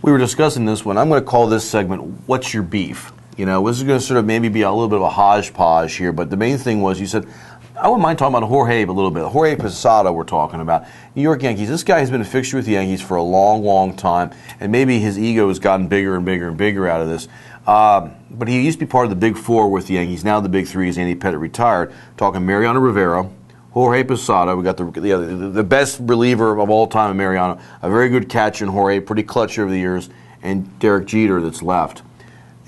We were discussing this one. I'm going to call this segment, What's Your Beef? You know, this is going to sort of maybe be a little bit of a hodgepodge here, but the main thing was you said, I wouldn't mind talking about Jorge a little bit. Jorge Posada we're talking about. New York Yankees. This guy has been a fixture with the Yankees for a long, long time, and maybe his ego has gotten bigger and bigger and bigger out of this. But he used to be part of the Big Four with the Yankees. Now the Big Three is Andy Pettitte retired. Talking Mariano Rivera, Jorge Posada. We got the best reliever of all time in Mariano. A very good catcher in Jorge, pretty clutch over the years, and Derek Jeter that's left.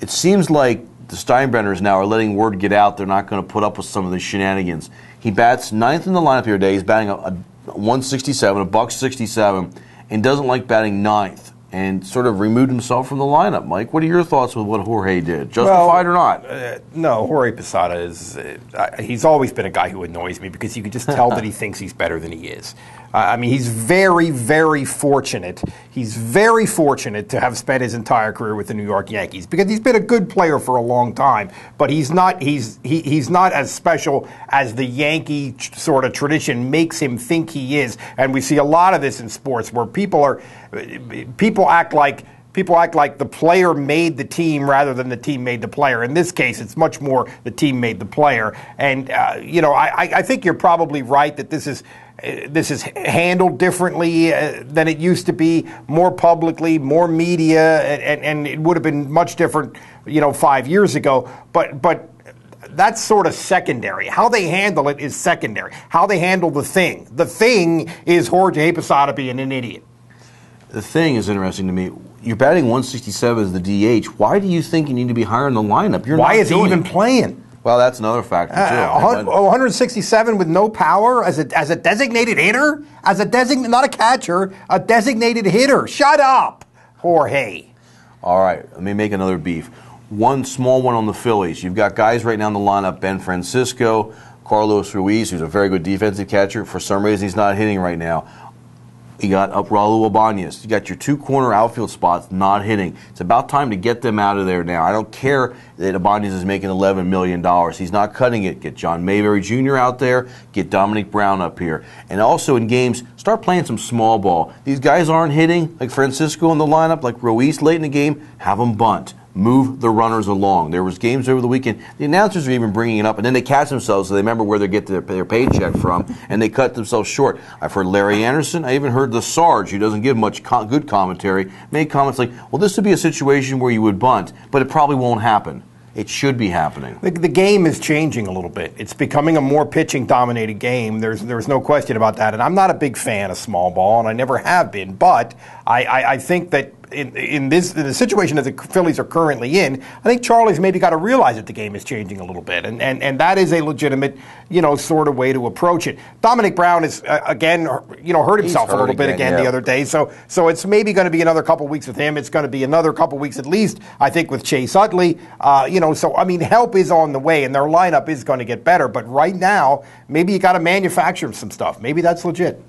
It seems like the Steinbrenners now are letting word get out they're not going to put up with some of the shenanigans. He bats ninth in the lineup here today. He's batting a 167, a $167, and doesn't like batting ninth, and sort of removed himself from the lineup. Mike, what are your thoughts with what Jorge did? Justified or not? No, Jorge Posada is, he's always been a guy who annoys me because you can just tell that he thinks he's better than he is. I mean, he's very, very fortunate. He's very fortunate to have spent his entire career with the New York Yankees because he's been a good player for a long time. But he's not not as special as the Yankee sort of tradition makes him think he is. And we see a lot of this in sports where people act like the player made the team rather than the team made the player. In this case, it's much more the team made the player. And, I think you're probably right that this is handled differently than it used to be, more publicly, more media, and it would have been much different, 5 years ago. But that's sort of secondary. How they handle it is secondary. How they handle the thing. The thing is Jorge Posada being an idiot. The thing is interesting to me. You're batting 167 as the DH. Why do you think you need to be higher in the lineup? Why is he even playing? Well, that's another factor, too. 167 with no power as a designated hitter? Not a catcher, a designated hitter. Shut up, Jorge. All right, let me make another beef. One small one on the Phillies. You've got guys right now in the lineup, Ben Francisco, Carlos Ruiz, who's a very good defensive catcher. For some reason, he's not hitting right now. You got Raul Ibanez. You got your two corner outfield spots not hitting. It's about time to get them out of there now. I don't care that Ibanez is making $11 million. He's not cutting it. Get John Mayberry Jr. out there. Get Dominic Brown up here. And also in games, start playing some small ball. These guys aren't hitting, like Francisco in the lineup, like Ruiz late in the game. Have them bunt. Move the runners along. There was games over the weekend. The announcers are even bringing it up, and then they catch themselves so they remember where they get their paycheck from, and they cut themselves short. I've heard Larry Anderson. I even heard the Sarge, who doesn't give much good commentary, made comments like, well, this would be a situation where you would bunt, but it probably won't happen. It should be happening. The game is changing a little bit. It's becoming a more pitching-dominated game. There's no question about that. And I'm not a big fan of small ball, and I never have been. But I think that in the situation that the Phillies are currently in, I think Charlie's maybe got to realize that the game is changing a little bit, and that is a legitimate, sort of way to approach it. Dominic Brown is again, hurt himself a little bit again the other day, so it's maybe going to be another couple weeks with him. It's going to be another couple weeks at least, I think, with Chase Utley. So I mean, help is on the way, and their lineup is going to get better. But right now, maybe you got to manufacture some stuff. Maybe that's legit.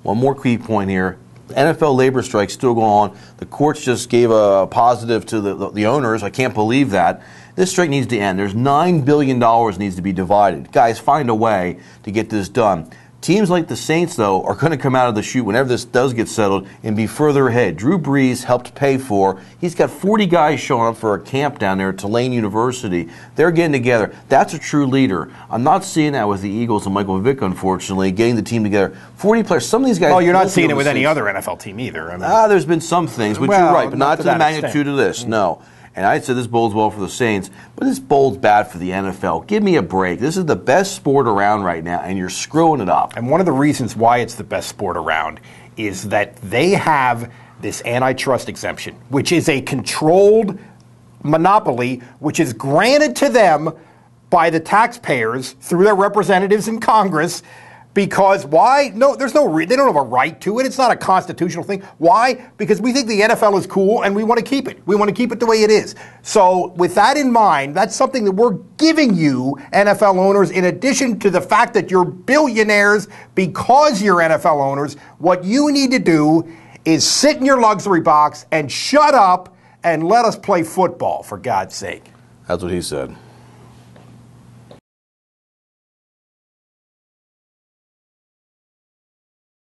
One more key point here. NFL labor strike still going on. The courts just gave a positive to the owners. I can't believe that. This strike needs to end. There's $9 billion needs to be divided. Guys, find a way to get this done. Teams like the Saints, though, are going to come out of the chute whenever this does get settled and be further ahead. Drew Brees helped pay for. He's got 40 guys showing up for a camp down there at Tulane University. They're getting together. That's a true leader. I'm not seeing that with the Eagles and Michael Vick, unfortunately, getting the team together. 40 players. Some of these guys... Well, you're not seeing it with any other NFL team either. I mean, there's been some things, but you're right, but not to the magnitude of this. No. And I said this bodes well for the Saints, but this bodes bad for the NFL. Give me a break. This is the best sport around right now, and you're screwing it up. And one of the reasons why it's the best sport around is that they have this antitrust exemption, which is a controlled monopoly, which is granted to them by the taxpayers through their representatives in Congress. Because why? No, they don't have a right to it. It's not a constitutional thing. Why? Because we think the NFL is cool and we want to keep it. We want to keep it the way it is. So with that in mind, that's something that we're giving you, NFL owners, in addition to the fact that you're billionaires because you're NFL owners. What you need to do is sit in your luxury box and shut up and let us play football, for God's sake. That's what he said.